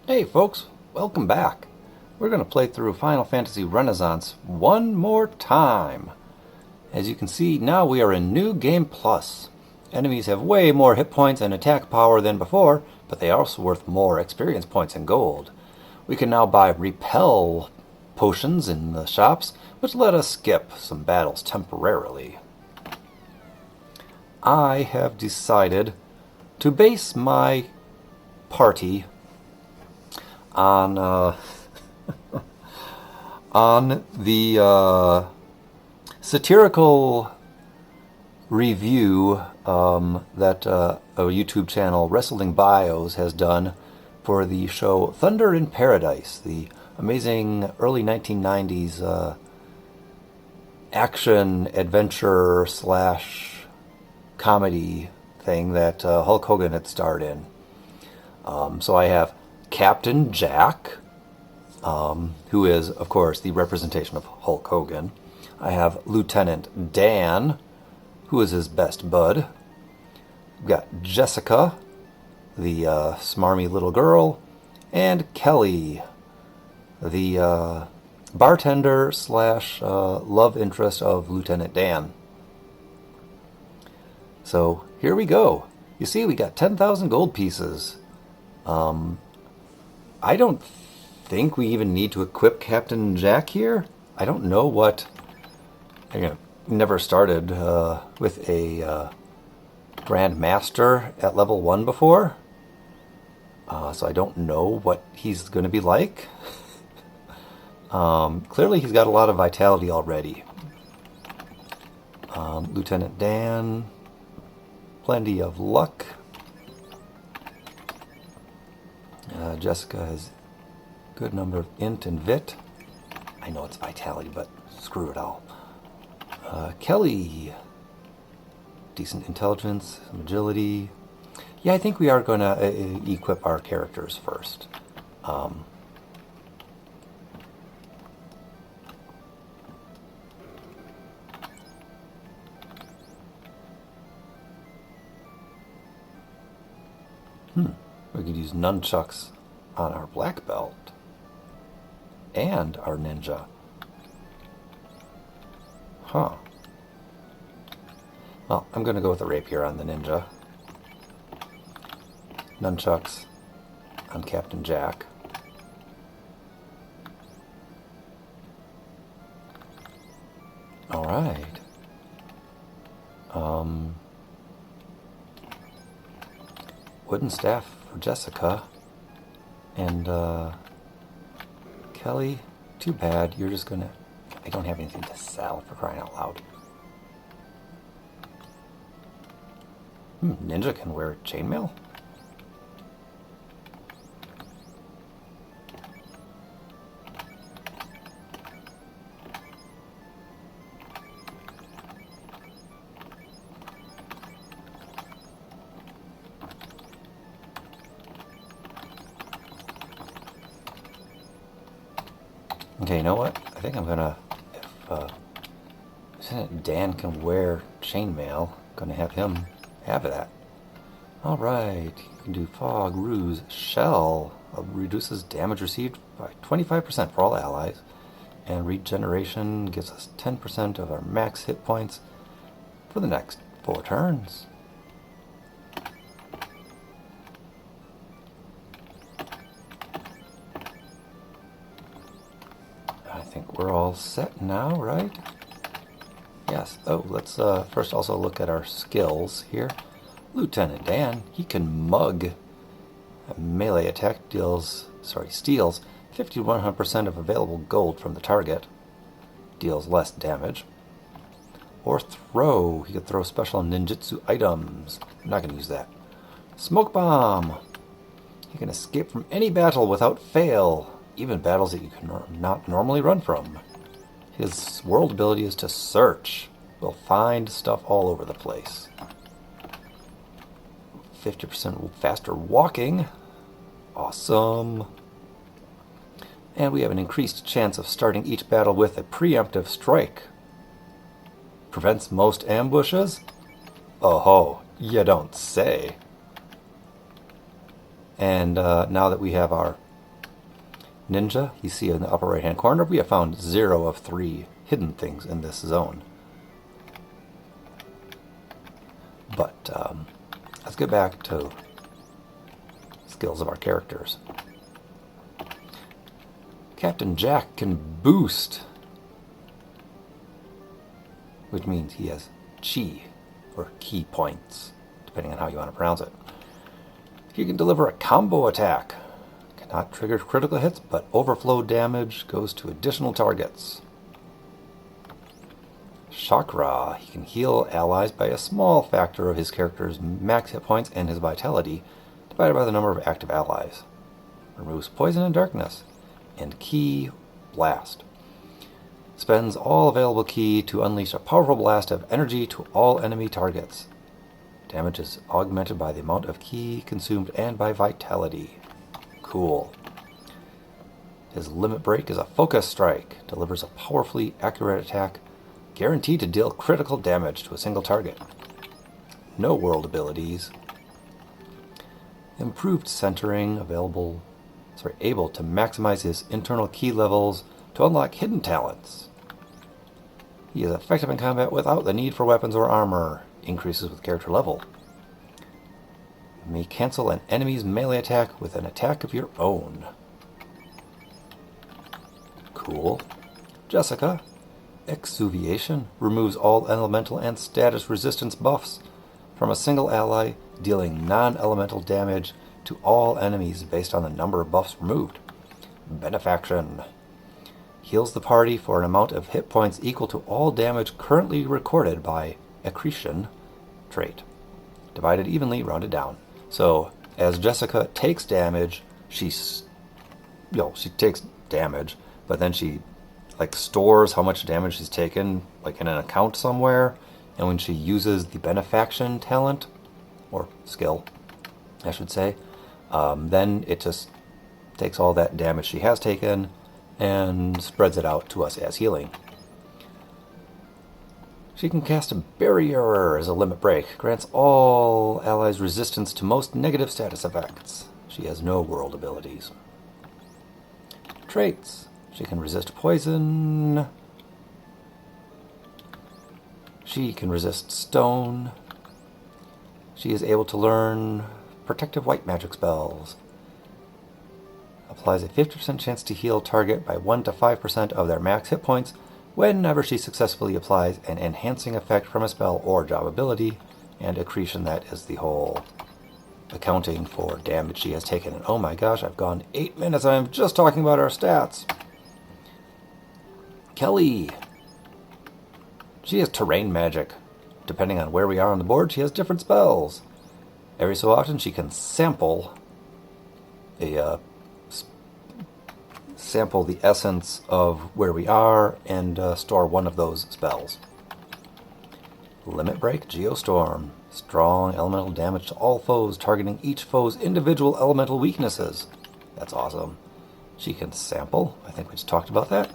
Hey folks, welcome back. We're going to play through Final Fantasy Renaissance one more time. As you can see, now we are in New Game Plus. Enemies have way more hit points and attack power than before, but they are also worth more experience points and gold. We can now buy repel potions in the shops, which let us skip some battles temporarily. I have decided to base my party on on the satirical review that a YouTube channel, Wrestling Bios, has done for the show Thunder in Paradise, the amazing early 1990s action adventure slash comedy thing that Hulk Hogan had starred in. So I have Captain Jack, who is, of course, the representation of Hulk Hogan. I have Lieutenant Dan, who is his best bud. We've got Jessica, the smarmy little girl, and Kelly, the bartender slash love interest of Lieutenant Dan. So here we go. You see, we got 10,000 gold pieces. I don't think we even need to equip Captain Jack here. I don't know what... I never started with a Grand Master at level 1 before. So I don't know what he's going to be like. Clearly he's got a lot of vitality already. Lieutenant Dan, plenty of luck. Jessica has a good number of int and vit. I know it's vitality, but screw it all. Kelly, decent intelligence, some agility. Yeah, I think we are going to equip our characters first. We could use nunchucks on our black belt and our ninja. Huh. Well, I'm going to go with a rapier on the ninja. Nunchucks on Captain Jack. All right. Wooden staff for Jessica. And Kelly, too bad. You're just gonna... I don't have anything to sell, for crying out loud. Ninja can wear chainmail? Okay, you know what? I think I'm gonna, if Dan can wear chainmail, I'm gonna have him have that. Alright, you can do fog, ruse, shell, reduces damage received by 25% for all allies, and regeneration gives us 10% of our max hit points for the next 4 turns. I think we're all set now, right? Yes. Oh, let's first also look at our skills here. Lieutenant Dan, he can mug. A melee attack steals 50 to 100% of available gold from the target. Deals less damage. Or throw. He could throw special ninjutsu items. I'm not going to use that. Smoke bomb. He can escape from any battle without fail. Even battles that you can not normally run from. His world ability is to search. We'll find stuff all over the place. 50% faster walking. Awesome. And we have an increased chance of starting each battle with a preemptive strike. Prevents most ambushes? Oh ho, you don't say. And now that we have our Ninja, you see in the upper right hand corner, we have found 0 of 3 hidden things in this zone. But let's get back to skills of our characters. Captain Jack can boost, which means he has chi, or key points, depending on how you want to pronounce it. He can deliver a combo attack. Cannot trigger critical hits, but overflow damage goes to additional targets. Chakra, he can heal allies by a small factor of his character's max hit points and his vitality, divided by the number of active allies. Removes poison and darkness. And Ki, blast. Spends all available Ki to unleash a powerful blast of energy to all enemy targets. Damage is augmented by the amount of Ki consumed and by vitality. Cool. His limit break is a focus strike. Delivers a powerfully accurate attack, guaranteed to deal critical damage to a single target. No world abilities. Improved centering, able to maximize his internal Ki levels to unlock hidden talents. He is effective in combat without the need for weapons or armor. Increases with character level. May cancel an enemy's melee attack with an attack of your own. Cool. Jessica. Exuviation removes all elemental and status resistance buffs from a single ally, dealing non-elemental damage to all enemies based on the number of buffs removed. Benefaction. Heals the party for an amount of hit points equal to all damage currently recorded by accretion trait. Divided evenly, rounded down. So, as Jessica takes damage, she takes damage, but then she stores how much damage she's taken, in an account somewhere, and when she uses the benefaction talent, or skill, I should say, then it just takes all that damage she has taken and spreads it out to us as healing. She can cast a barrier as a limit break. Grants all allies resistance to most negative status effects. She has no world abilities. Traits. She can resist poison. She can resist stone. She is able to learn protective white magic spells. Applies a 50% chance to heal target by 1 to 5% of their max hit points whenever she successfully applies an enhancing effect from a spell or job ability, and accretion, that is the whole accounting for damage she has taken. And oh my gosh, I've gone 8 minutes and I'm just talking about our stats. Kelly. She has terrain magic. Depending on where we are on the board, she has different spells. Every so often she can sample the essence of where we are and store one of those spells. Limit break, Geostorm. Strong elemental damage to all foes, targeting each foe's individual elemental weaknesses. That's awesome. She can sample. I think we just talked about that.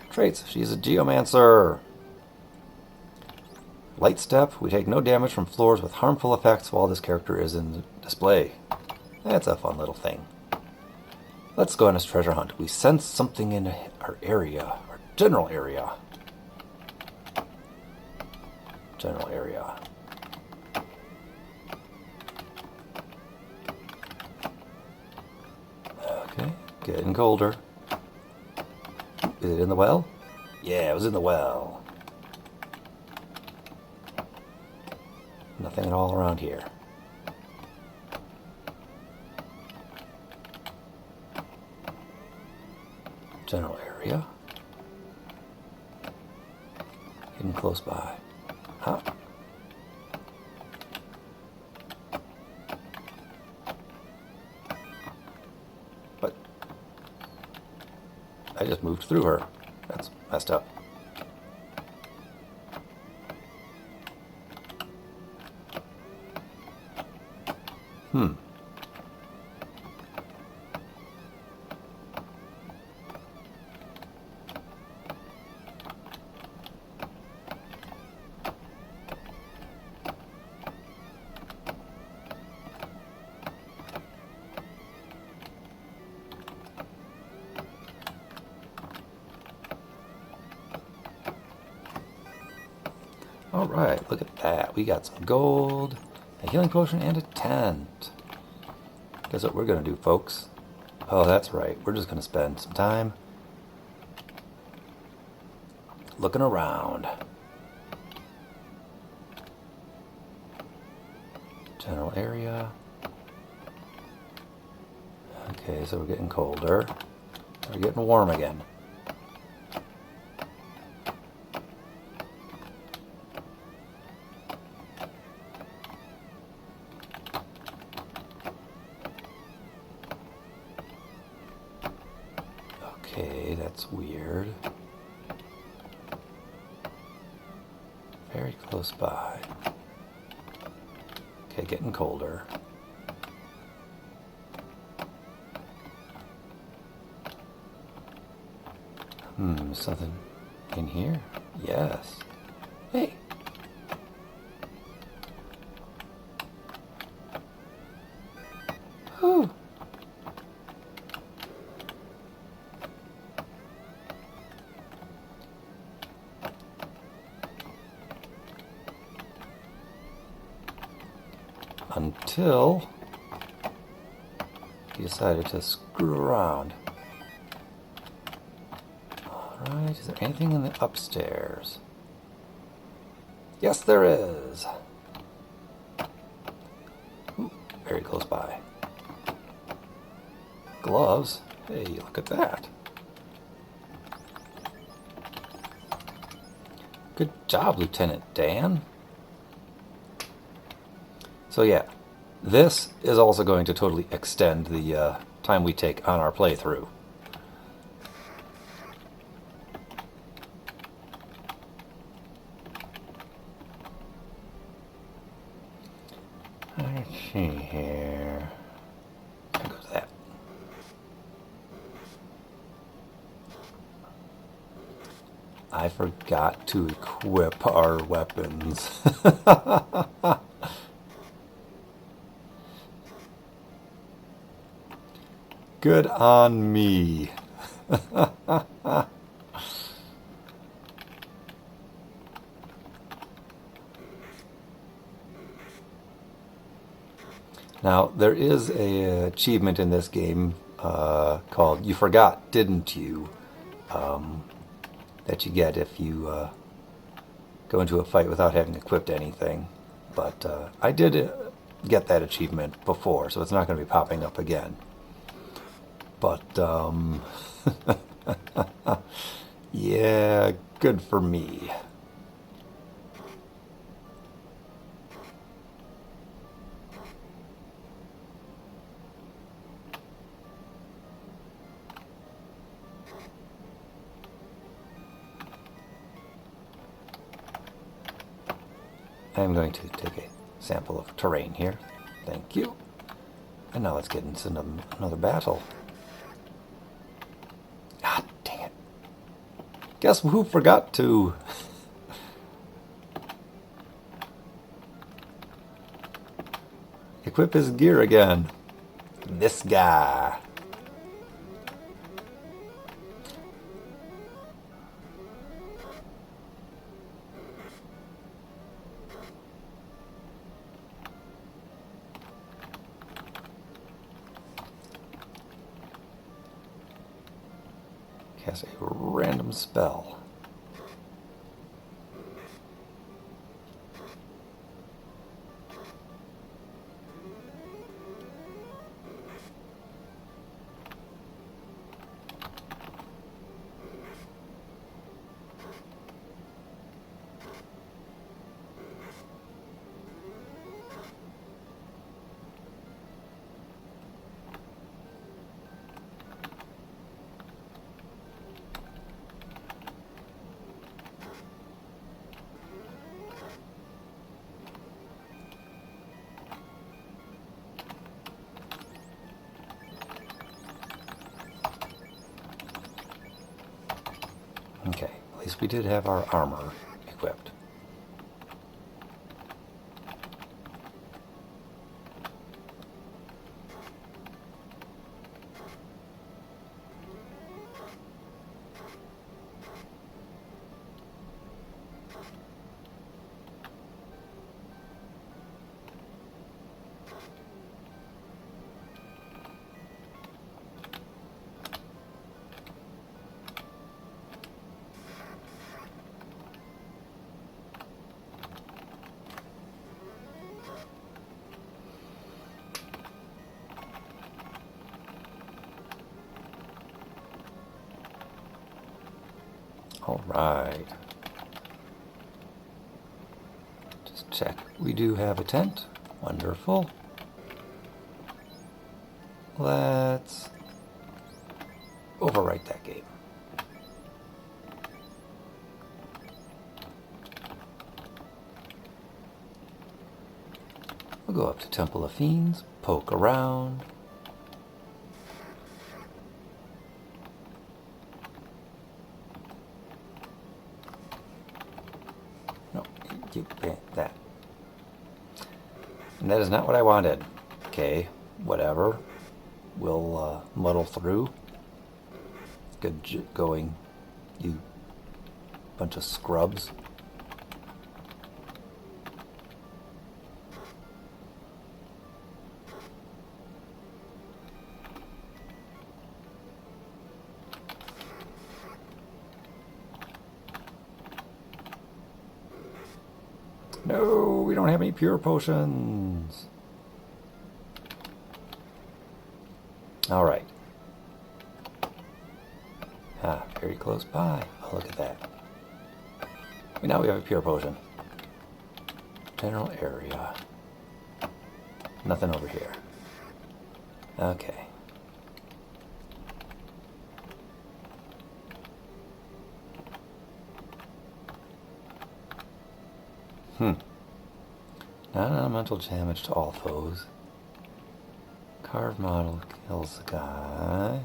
Traits. She's a Geomancer. Light Step. We take no damage from floors with harmful effects while this character is in display. That's a fun little thing. Let's go on this treasure hunt. We sense something in our area, our general area. General area. Okay, getting colder. Is it in the well? Yeah, it was in the well. Nothing at all around here. General area. Hidden close by. Huh. What? I just moved through her. That's messed up. Alright, look at that. We got some gold, a healing potion, and a tent. Guess what we're going to do, folks? Oh, that's right. We're just going to spend some time looking around. General area. Okay, so we're getting colder. We're getting warm again. Okay, that's weird. Very close by. Okay, getting colder. Something in here? Yes. Hey. Whew. Until he decided to screw around. Alright, is there anything in the upstairs? Yes, there is. Ooh, very close by. Gloves? Hey, look at that. Good job, Lieutenant Dan. So yeah, this is also going to totally extend the time we take on our playthrough. Let's see here. There goes that. I forgot to equip our weapons. Good on me. Now, there is an achievement in this game called You Forgot, Didn't You? That you get if you go into a fight without having equipped anything. But I did get that achievement before, so it's not going to be popping up again. But, yeah, good for me. I'm going to take a sample of terrain here. Thank you. And now let's get into another battle. God dang it. Guess who forgot to? Equip his gear again. This guy. Cast a random spell. Okay, at least we did have our armor equipped. All right. Just check. We do have a tent. Wonderful. Let's overwrite that game. We'll go up to Temple of Fiends, poke around. No, you that. And that is not what I wanted. Okay, whatever. We'll muddle through. Good going, you bunch of scrubs. No, we don't have any pure potions. All right. Ah, very close by. Oh, look at that. Now we have a pure potion. General area. Nothing over here. Okay. Non-elemental damage to all foes. Carved model kills the guy.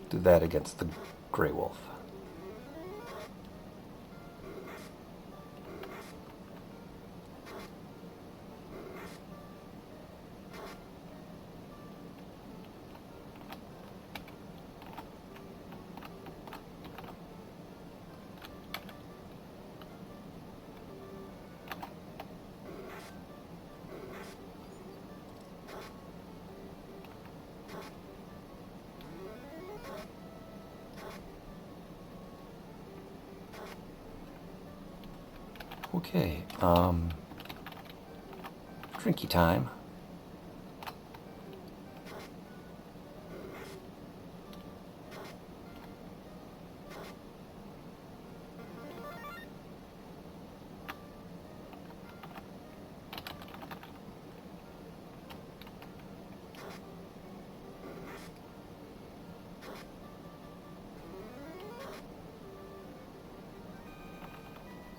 Do that against the Grey Wolf. Okay, drinky time.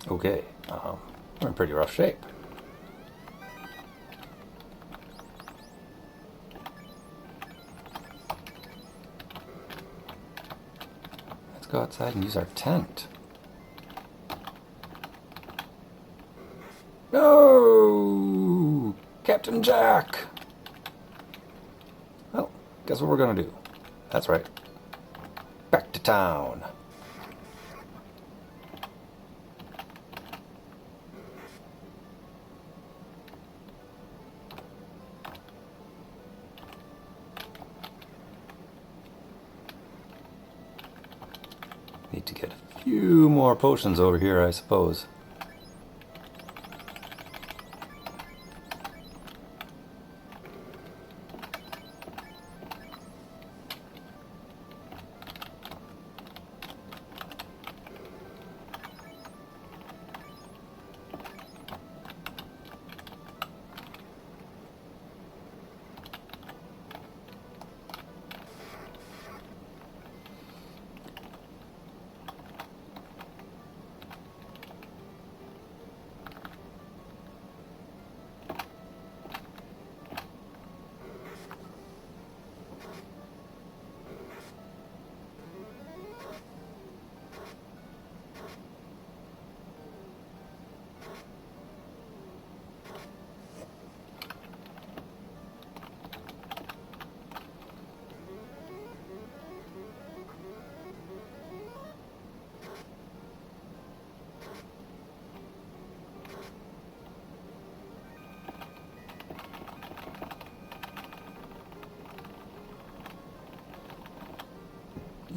Okay, we're in pretty rough shape. Let's go outside and use our tent. No! Captain Jack! Well, guess what we're gonna do? That's right. Back to town. Need to get a few more potions over here, I suppose.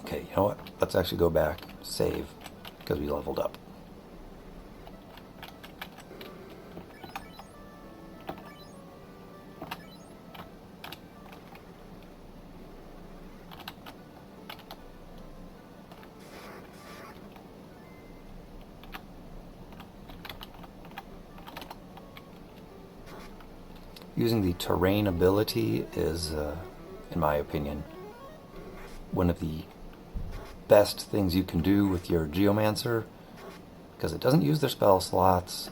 Okay, you know what? Let's actually go back, save, because we leveled up. Using the terrain ability is, in my opinion, one of the best things you can do with your Geomancer, because it doesn't use their spell slots.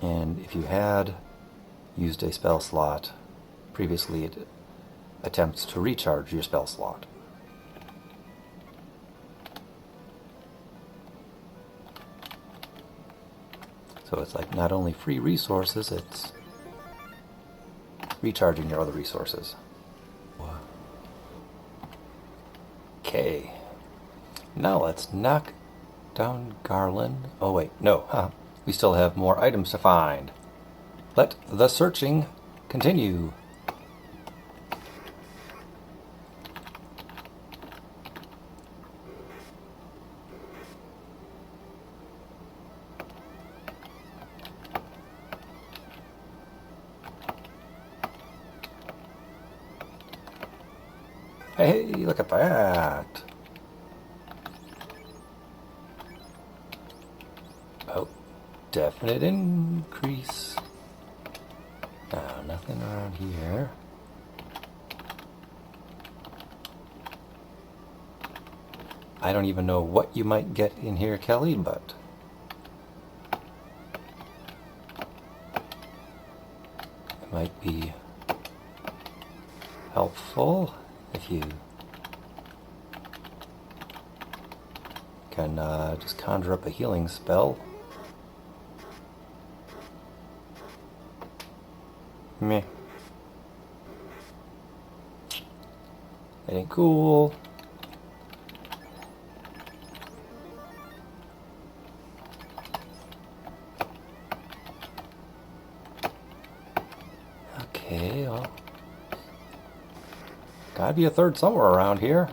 And if you had used a spell slot previously, it attempts to recharge your spell slot. So it's like not only free resources, it's recharging your other resources. Okay. Now let's knock down Garland. Oh wait, no. We still have more items to find. Let the searching continue. Hey, look at that. Oh, definite increase. Oh, nothing around here. I don't even know what you might get in here, Kelly, but it might be helpful if you can just conjure up a healing spell. Meh. That ain't cool. Okay, well, gotta be a third somewhere around here.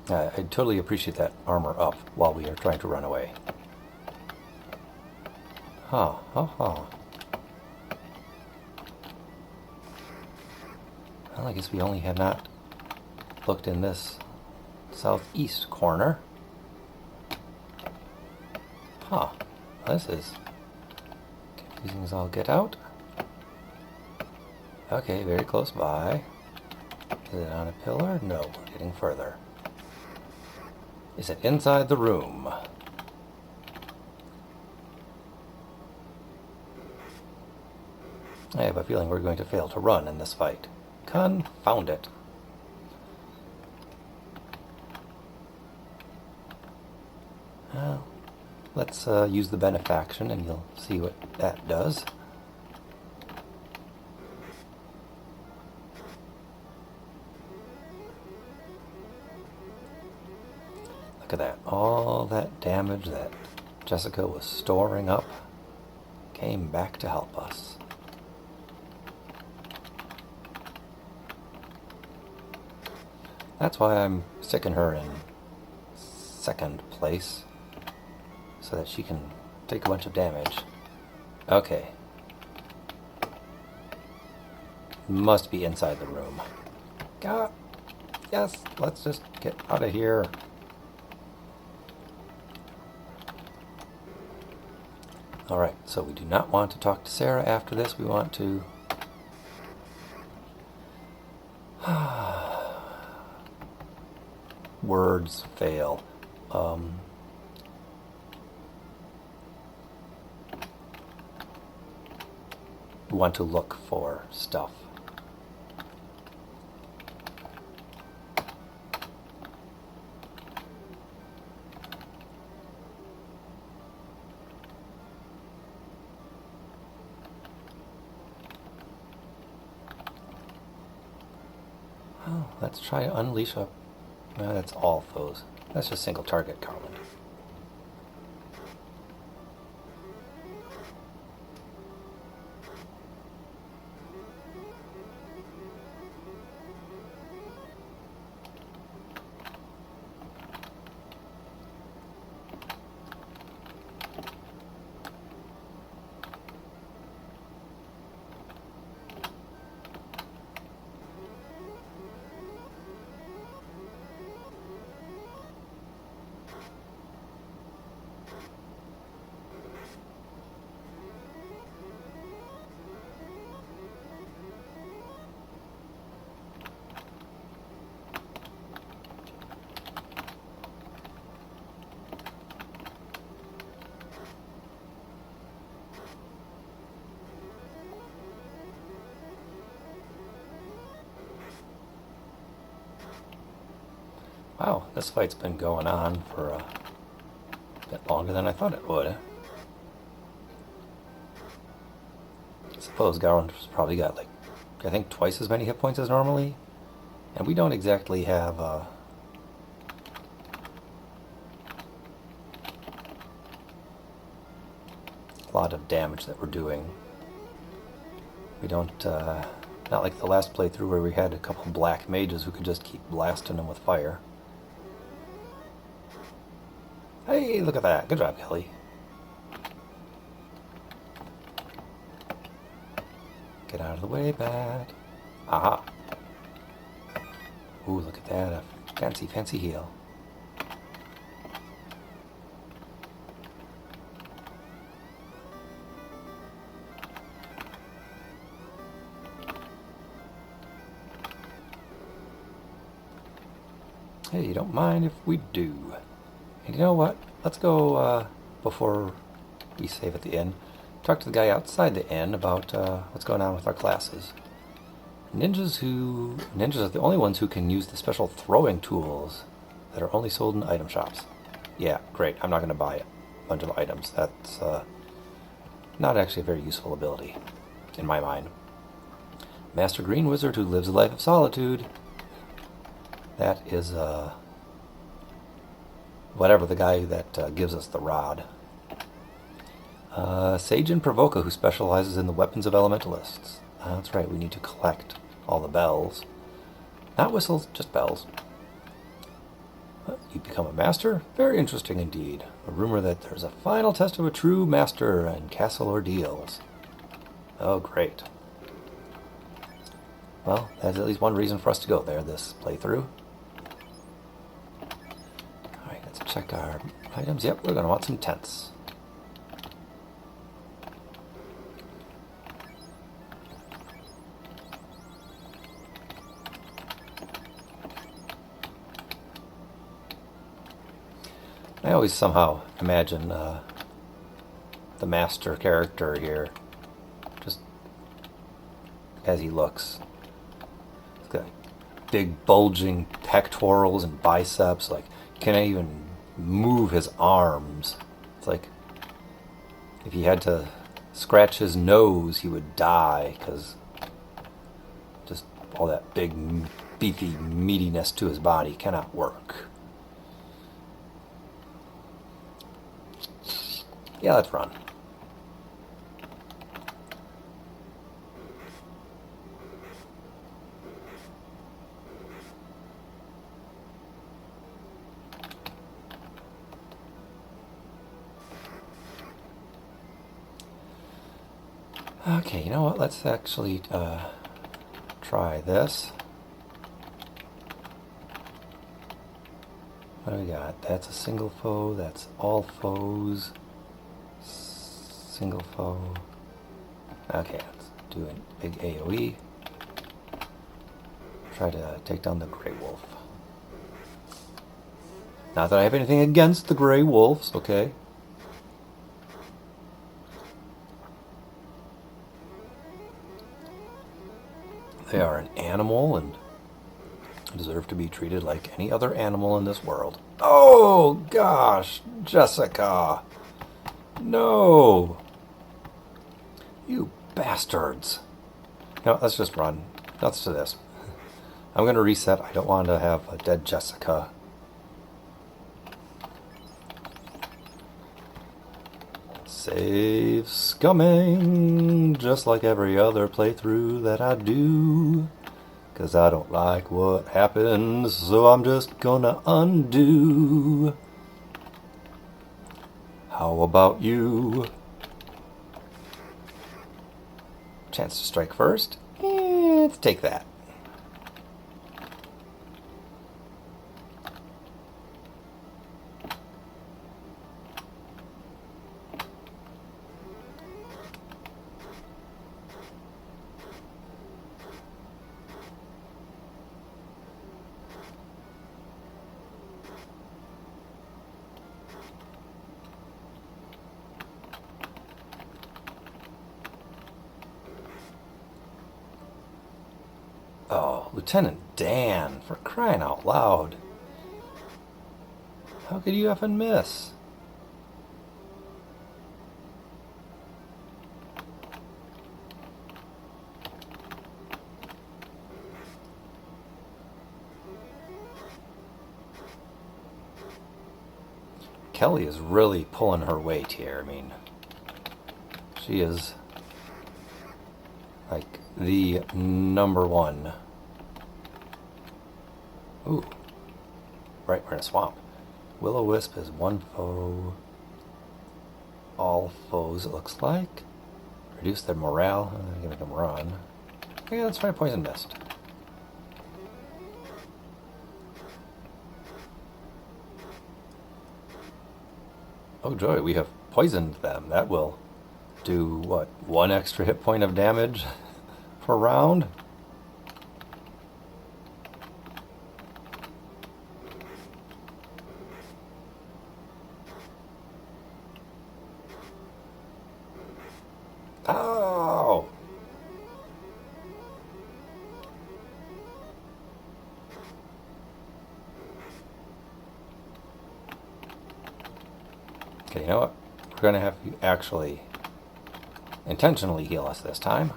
I totally appreciate that armor up while we are trying to run away. Well, I guess we only have not looked in this southeast corner. This is confusing as all get out. Okay, very close by. Is it on a pillar? No, we're getting further. Is it inside the room? I have a feeling we're going to fail to run in this fight. Confound it. Well, let's use the benefaction and you'll see what that does. Look at that. All that damage that Jessica was storing up came back to help us. That's why I'm sticking her in second place, so that she can take a bunch of damage. Okay. Must be inside the room. God. Yes, let's just get out of here. Alright, so we do not want to talk to Sarah after this. We want to... Words fail. We want to look for stuff. Well, let's try to unleash a... that's all foes. That's just single target Garland. Wow, this fight's been going on for a bit longer than I thought it would. I suppose Garland's probably got, like, I think twice as many hit points as normally. And we don't exactly have a lot of damage that we're doing. We don't, not like the last playthrough where we had a couple black mages who could just keep blasting them with fire. Hey, look at that. Good job, Kelly. Get out of the way, Bat. Aha. Ooh, look at that. A fancy, fancy heal. Hey, you don't mind if we do. And you know what? Let's go, before we save at the inn, talk to the guy outside the inn about what's going on with our classes. Ninjas are the only ones who can use the special throwing tools that are only sold in item shops. Yeah, great. I'm not going to buy a bunch of items. That's not actually a very useful ability, in my mind. Master Green Wizard who lives a life of solitude. That is, whatever, the guy that gives us the rod. Sage and Provoca, who specializes in the weapons of elementalists. That's right, we need to collect all the bells. Not whistles, just bells. You become a master? Very interesting indeed. A rumor that there's a final test of a true master and castle ordeals. Oh, great. Well, that's at least one reason for us to go there this playthrough. Alright, let's check our items. Yep, we're going to want some tents. I always somehow imagine the master character here, just as he looks. He's got big bulging pectorals and biceps, like can't even move his arms. It's like if he had to scratch his nose, he would die, because just all that big, beefy meatiness to his body cannot work. Yeah, let's run. Okay, you know what? Let's actually try this. What do we got? That's a single foe. That's all foes. Single foe. Okay, let's do a big AoE. Try to take down the Grey Wolf. Not that I have anything against the Grey Wolves, okay? They are an animal and deserve to be treated like any other animal in this world. Oh, gosh, Jessica. No. You bastards. No, let's just run. Nuts to this. I'm going to reset. I don't want to have a dead Jessica. Save scumming, just like every other playthrough that I do. Because I don't like what happens, so I'm just gonna undo. How about you? Chance to strike first? Let's take that. Oh, Lieutenant Dan, for crying out loud. How could you effing miss? Kelly is really pulling her weight here. I mean, she is like the number one. Ooh. Right, we're in a swamp. Will-O-Wisp is one foe. All foes, it looks like. Reduce their morale. I'm gonna make them run. Okay, let's try Poison Mist. Oh joy, we have poisoned them. That will do, what, 1 extra hit point of damage per round? Oh! Okay, you know what? We're going to have you actually intentionally heal us this time.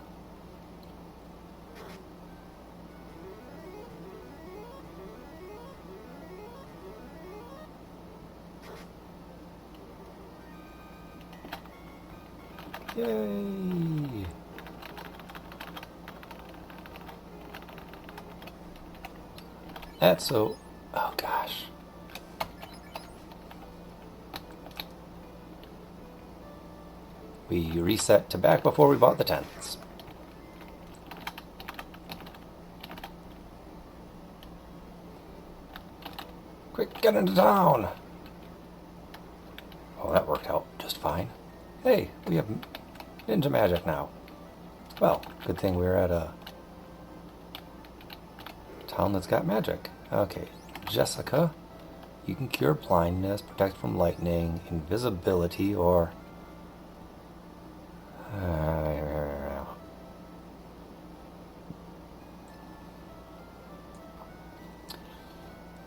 Yay! That's so... Oh gosh. We reset to back before we bought the tents. Quick, get into town! Oh, that worked out just fine. Hey, we have ninja magic now. Well, good thing we're at a town that's got magic. Okay, Jessica, you can cure blindness, protect from lightning, invisibility, or...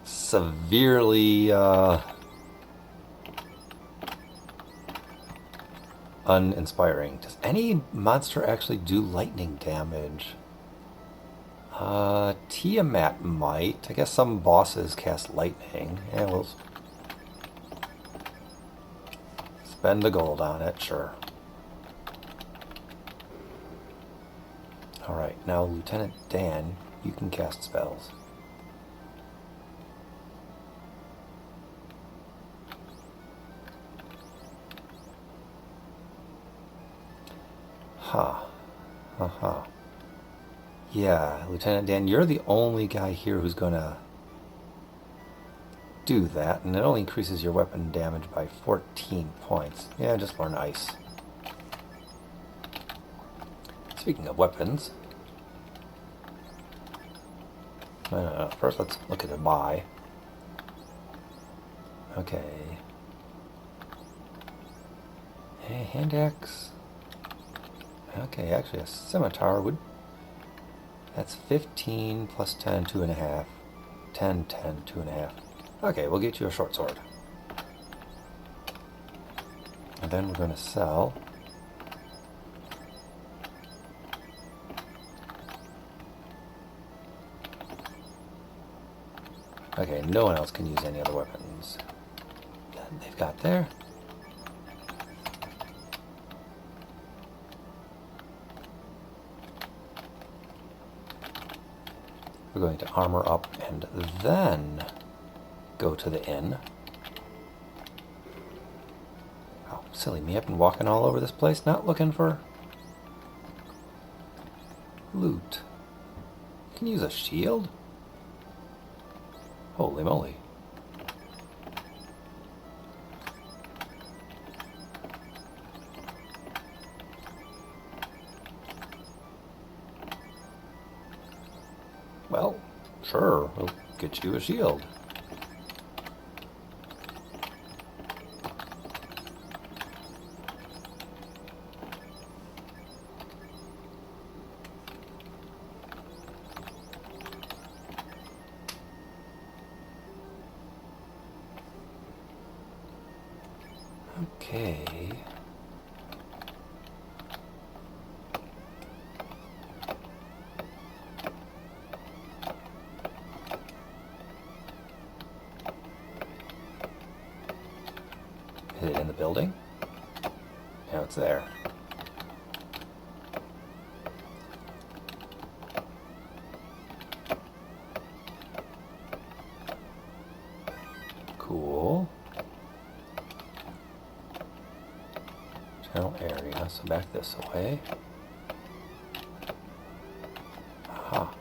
severely uninspiring. Does any monster actually do lightning damage? Tiamat might. I guess some bosses cast lightning. Yeah, we'll spend the gold on it, sure. Alright, now Lieutenant Dan, you can cast spells. Huh. Uh-huh. Yeah, Lieutenant Dan, you're the only guy here who's gonna do that, and it only increases your weapon damage by 14 points. Yeah, just learn ice. Speaking of weapons... first let's look at the buy. Okay. Hey, hand axe. Okay, actually a scimitar would... That's 15 plus 10, 2.5. 10, 10, 2.5. Okay, we'll get you a short sword. And then we're going to sell... Okay, no one else can use any other weapons that they've got there. We're going to armor up and then go to the inn. Oh, silly me, I've been walking all over this place not looking for loot. Can you use a shield? Holy moly. Well, sure, we'll get you a shield. Okay. Is it in the building? No, it's there. Cool. General area, so back this way. Aha.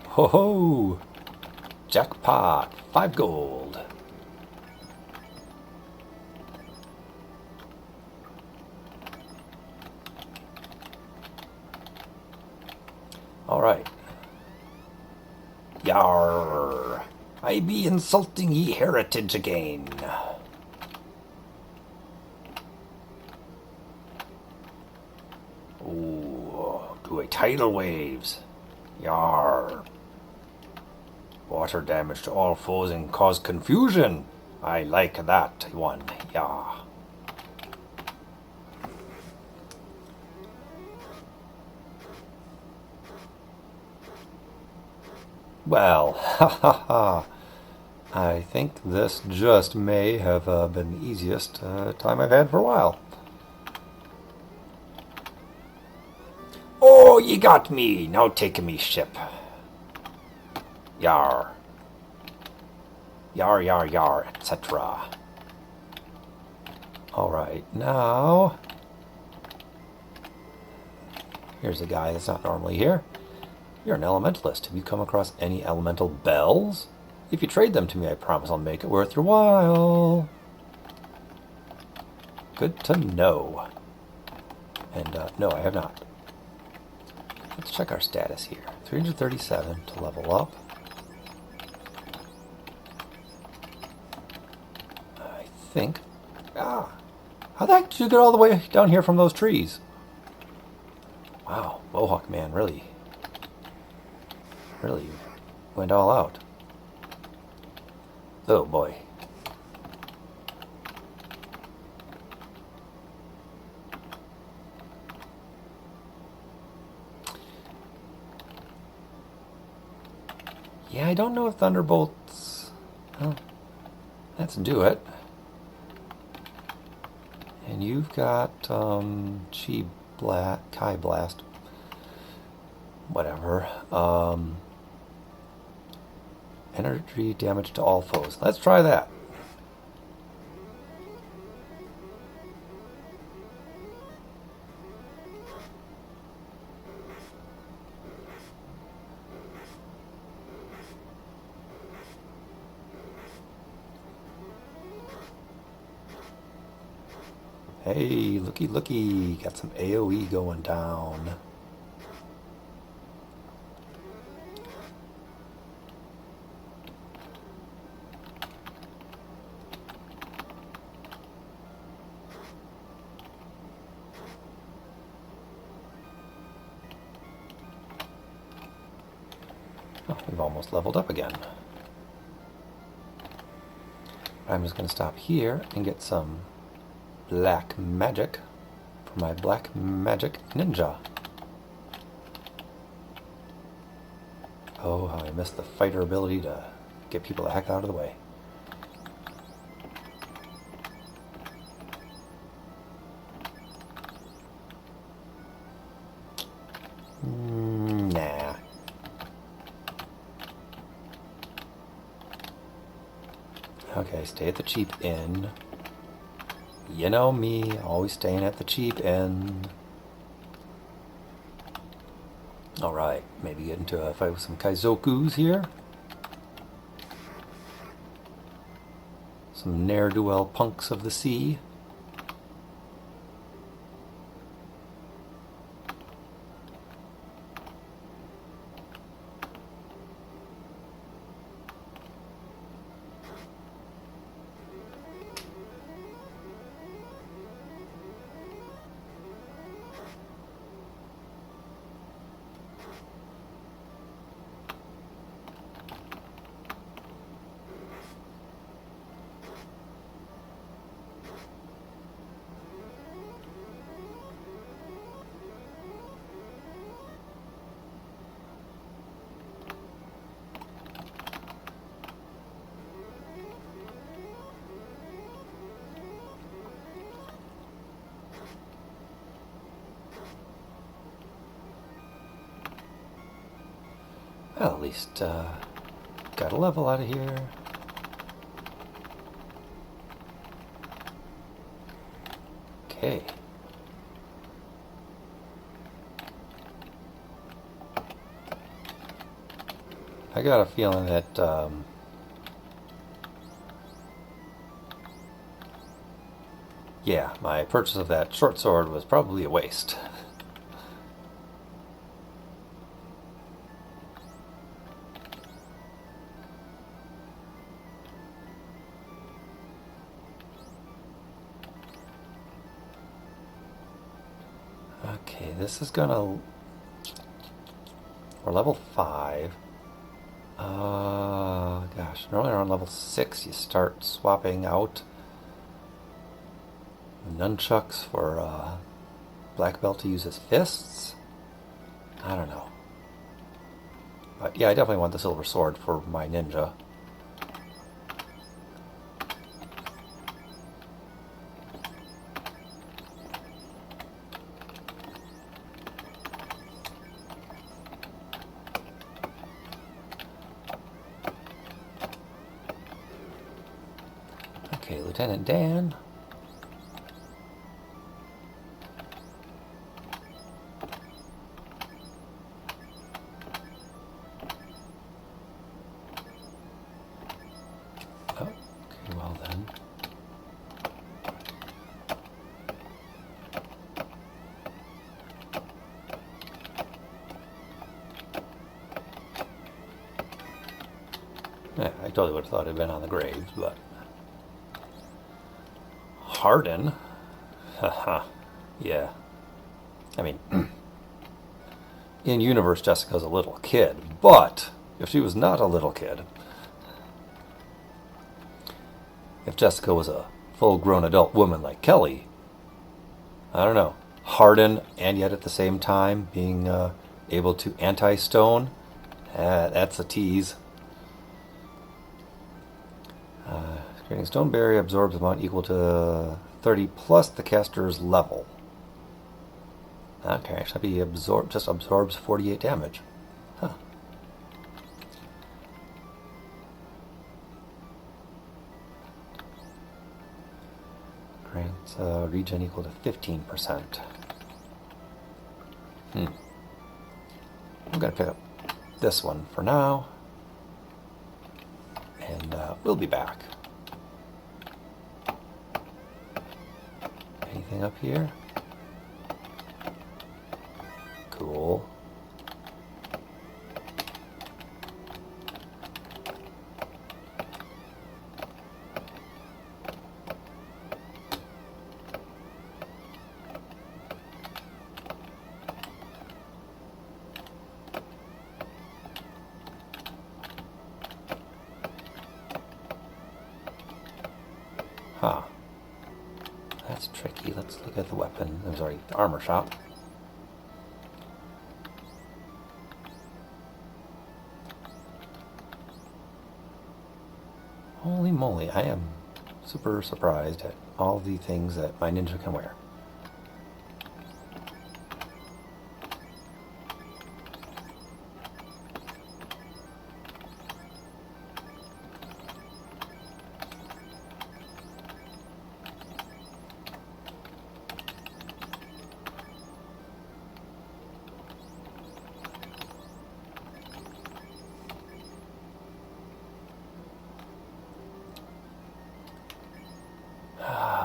Ho ho! Jackpot! 5 gold! Alright. Yar! I be insulting ye heritage again. Ooh, do a tidal waves. Yar! Water damage to all foes and cause confusion. I like that one. Yeah. Well, ha ha ha. I think this just may have been the easiest time I've had for a while. Oh, ye got me! Now take me ship. Yar. Yar, yar, yar, etc. Alright, now... Here's a guy that's not normally here. You're an elementalist. Have you come across any elemental bells? If you trade them to me, I promise I'll make it worth your while. Good to know. And, no, I have not. Let's check our status here. 337 to level up. I think... Ah! How the heck did you get all the way down here from those trees? Wow, Mohawk man really went all out. Oh boy. Yeah, I don't know if Thunderbolts... Well, let's do it. And you've got Kai Blast. Whatever. Energy damage to all foes. Let's try that. Hey, looky, looky. Got some AoE going down. Oh, we've almost leveled up again. I'm just going to stop here and get some black magic for my black magic ninja. Oh, how I missed the fighter ability to get people the heck out of the way. Nah. Okay, stay at the cheap inn. You know me, always staying at the cheap inn. Alright, maybe get into a fight with some Kaizokus here. Some ne'er-do-well punks of the sea. Well, at least got a level out of here. Okay. I got a feeling that yeah, my purchase of that short sword was probably a waste. Okay, this is gonna... We're level 5. Gosh, normally around level 6 you start swapping out nunchucks for black belt to use as fists. I don't know. But yeah, I definitely want the silver sword for my ninja. Okay, Lieutenant Dan. Oh, okay, well then. Yeah, I totally would have thought it'd been on the graves, but... Harden? Haha. Yeah. I mean, in universe, Jessica's a little kid, but if she was not a little kid, if Jessica was a full-grown adult woman like Kelly, I don't know, harden and yet at the same time being able to anti-stone, that's a tease. Creating stone barrier absorbs amount equal to 30 plus the caster's level. Okay, should be just absorbs 48 damage. Huh. Grants regen equal to 15%. I'm gonna pick up this one for now, and we'll be back. Anything up here? Cool. Huh. That's tricky. Let's look at the weapon. There's already the armor shop. Holy moly, I am super surprised at all the things that my ninja can wear.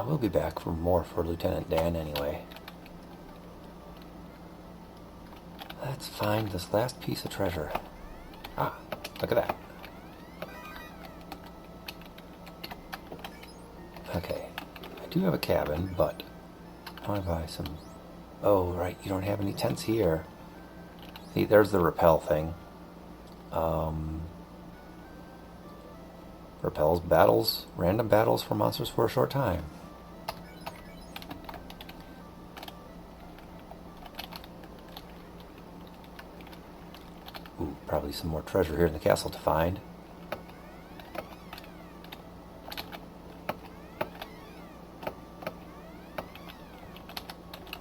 We'll be back for more for Lieutenant Dan anyway. Let's find this last piece of treasure. Ah, look at that. Okay, I do have a cabin, but I want to buy some... Oh, right, you don't have any tents here. See, there's the repel thing. Repels battles, random battles for monsters for a short time. Ooh, probably some more treasure here in the castle to find.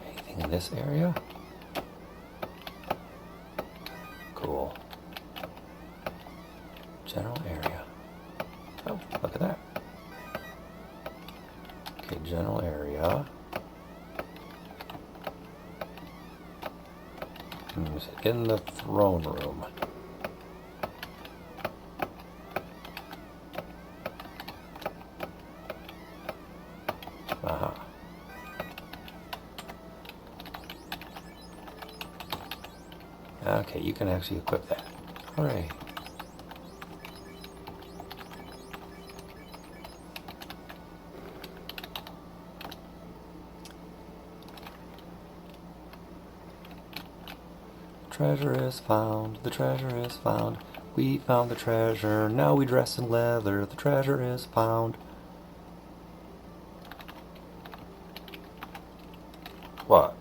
Anything in this area? Cool. Okay, general area. In the throne room. Uh-huh. Okay, you can actually equip that. Hooray. Treasure is found, the treasure is found. We found the treasure, now we dress in leather, the treasure is found. What?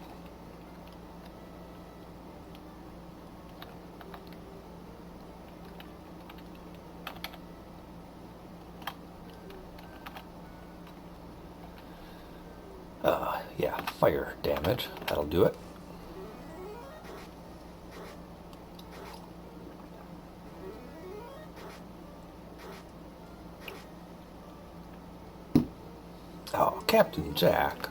Yeah, fire damage, that'll do it. Oh, Captain Jack.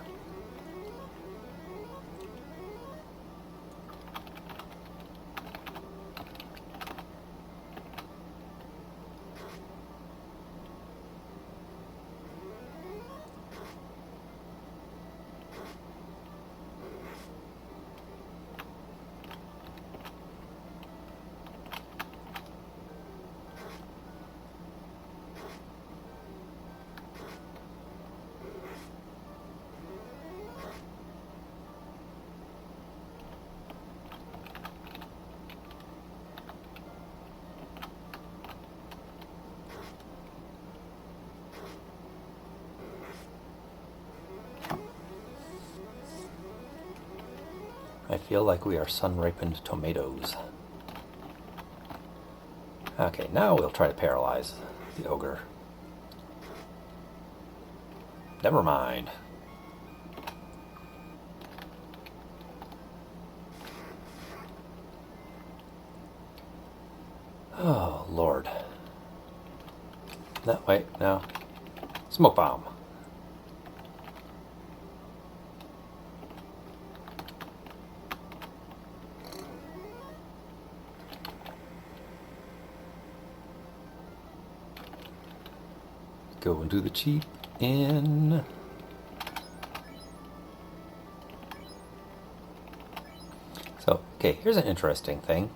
I feel like we are sun-ripened tomatoes. Okay, now we'll try to paralyze the ogre. Never mind. Oh, Lord. No, wait, no. Smoke bomb. Go into the cheap inn. So, okay, here's an interesting thing.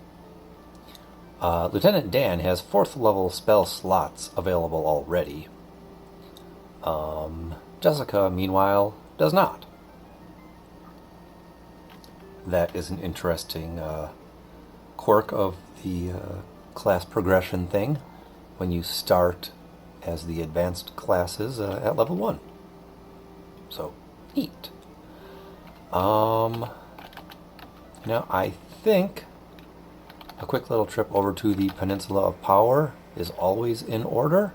Lieutenant Dan has 4th level spell slots available already. Jessica, meanwhile, does not. That is an interesting quirk of the class progression thing when you start as the advanced classes at level 1. So, neat. I think a quick little trip over to the Peninsula of Power is always in order.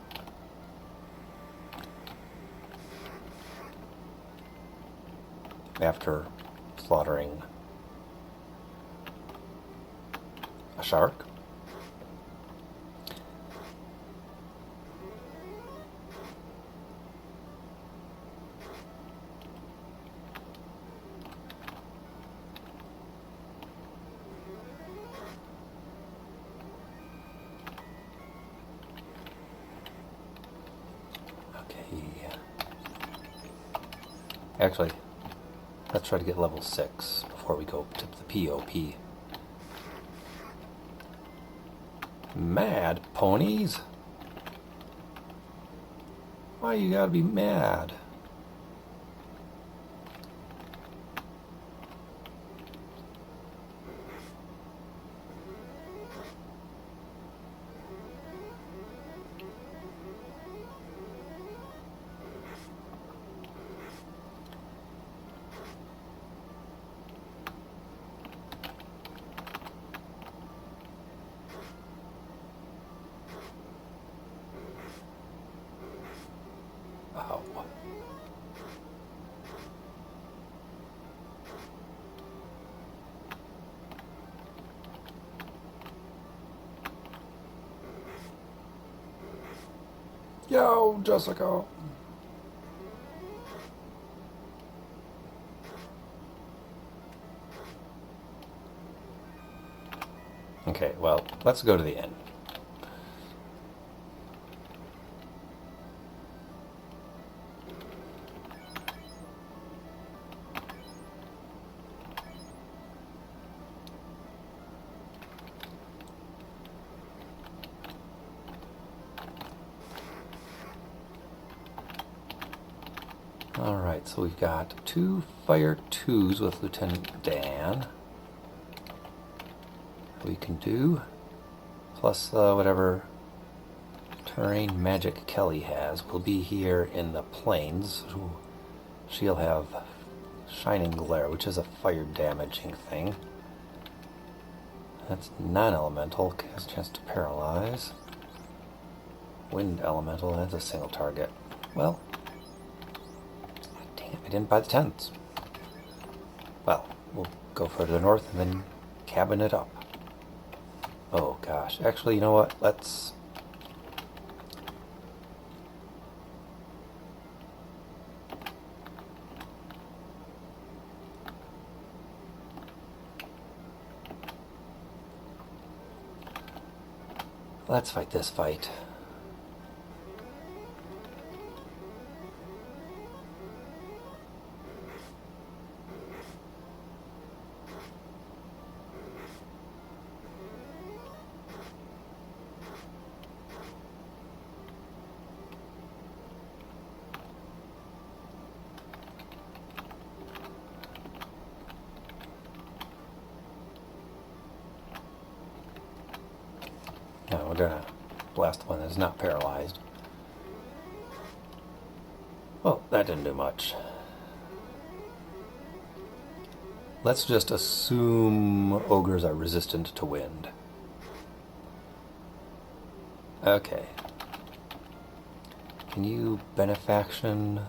After slaughtering a shark. Actually, let's try to get level 6 before we go to the POP. Mad ponies? Why you gotta be mad? Oh. Yo, Jessica. Okay, well, let's go to the inn. Alright, so we've got 2 Fire 2s with Lieutenant Dan. We can do, plus whatever terrain magic Kelly has will be here in the plains. Ooh, she'll have Shining Glare, which is a fire damaging thing. That's non-elemental, has a chance to paralyze. Wind elemental, that's a single target. Well, damn, I didn't buy the tents. Well, we'll go further north and then cabin it up. Oh gosh, actually, you know what? Let's fight this fight. No, we're gonna blast one that's not paralyzed. Well, that didn't do much. Let's just assume ogres are resistant to wind. Okay. Can you benefaction?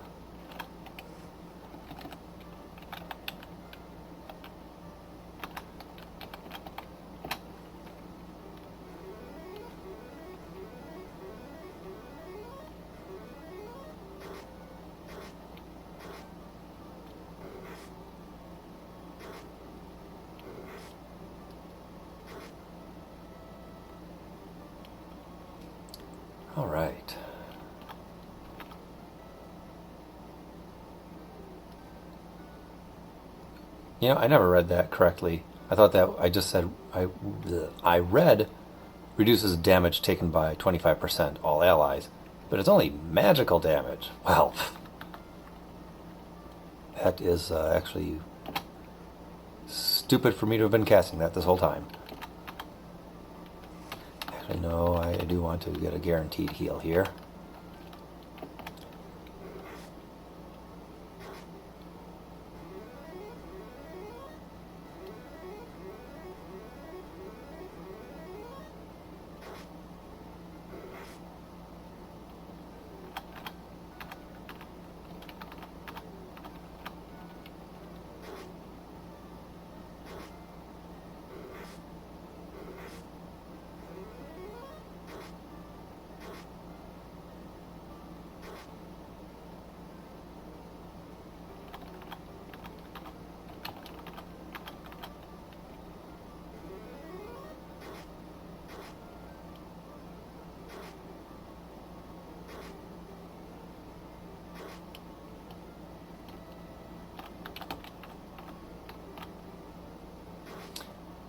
All right. You know, I never read that correctly. I thought that I just said I read reduces damage taken by 25% all allies, but it's only magical damage. Well, that is actually stupid for me to have been casting that this whole time. Actually, no, I do want to get a guaranteed heal here.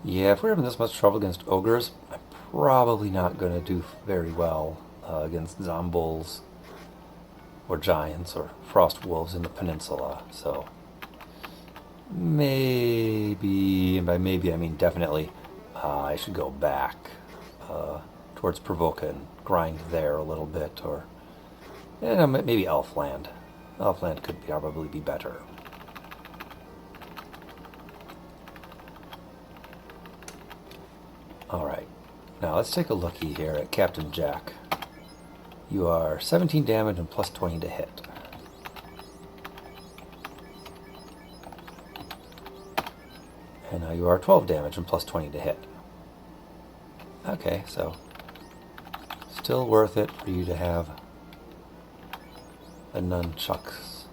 Yeah, if we're having this much trouble against ogres, I'm probably not going to do very well against zombies or giants or frost wolves in the peninsula. So maybe, and by maybe I mean definitely, I should go back towards Provoca and grind there a little bit, or maybe Elfland. Elfland could probably be better. Alright, now let's take a looky here at Captain Jack. You are 17 damage and plus 20 to hit. And now you are 12 damage and plus 20 to hit. Okay, so still worth it for you to have the nunchucks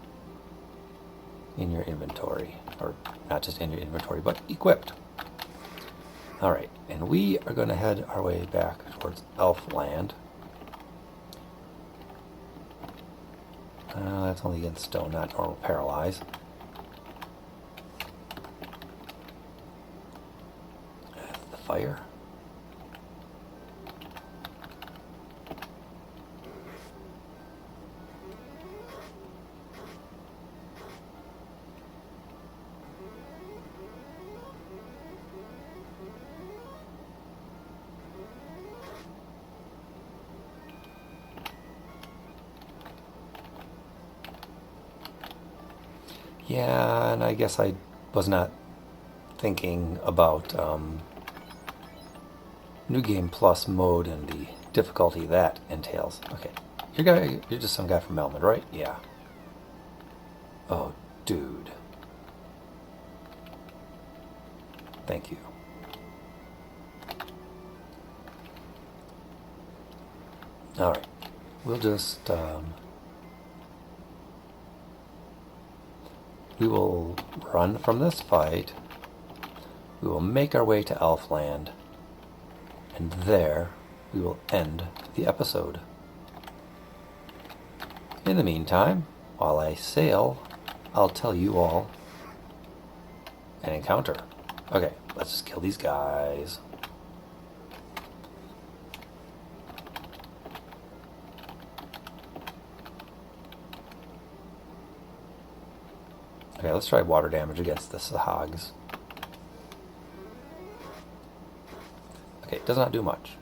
in your inventory. Or not just in your inventory, but equipped. Alright, and we are going to head our way back towards Elfland. That's only against stone, not normal paralyze. The fire. Yeah, and I guess I was not thinking about New Game Plus mode and the difficulty that entails. Okay, you're just some guy from Melman, right? Yeah. Oh, dude. Thank you. Alright, we'll just, we will run from this fight. We will make our way to Elfland. And there, we will end the episode. In the meantime, while I sail, I'll tell you all an encounter. Okay, let's just kill these guys. Okay, let's try water damage against the Sahags. Okay, it does not do much.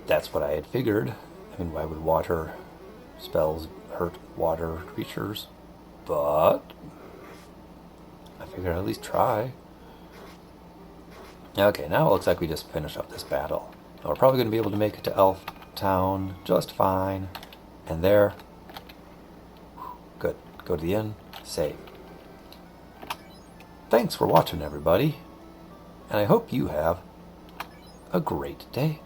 That's what I had figured. I mean, why would water spells hurt water creatures? But I figured I'd at least try. Okay, now it looks like we just finished up this battle. Now we're probably going to be able to make it to Elf Town just fine. And there, good. Go to the inn, save. Thanks for watching, everybody. And I hope you have a great day.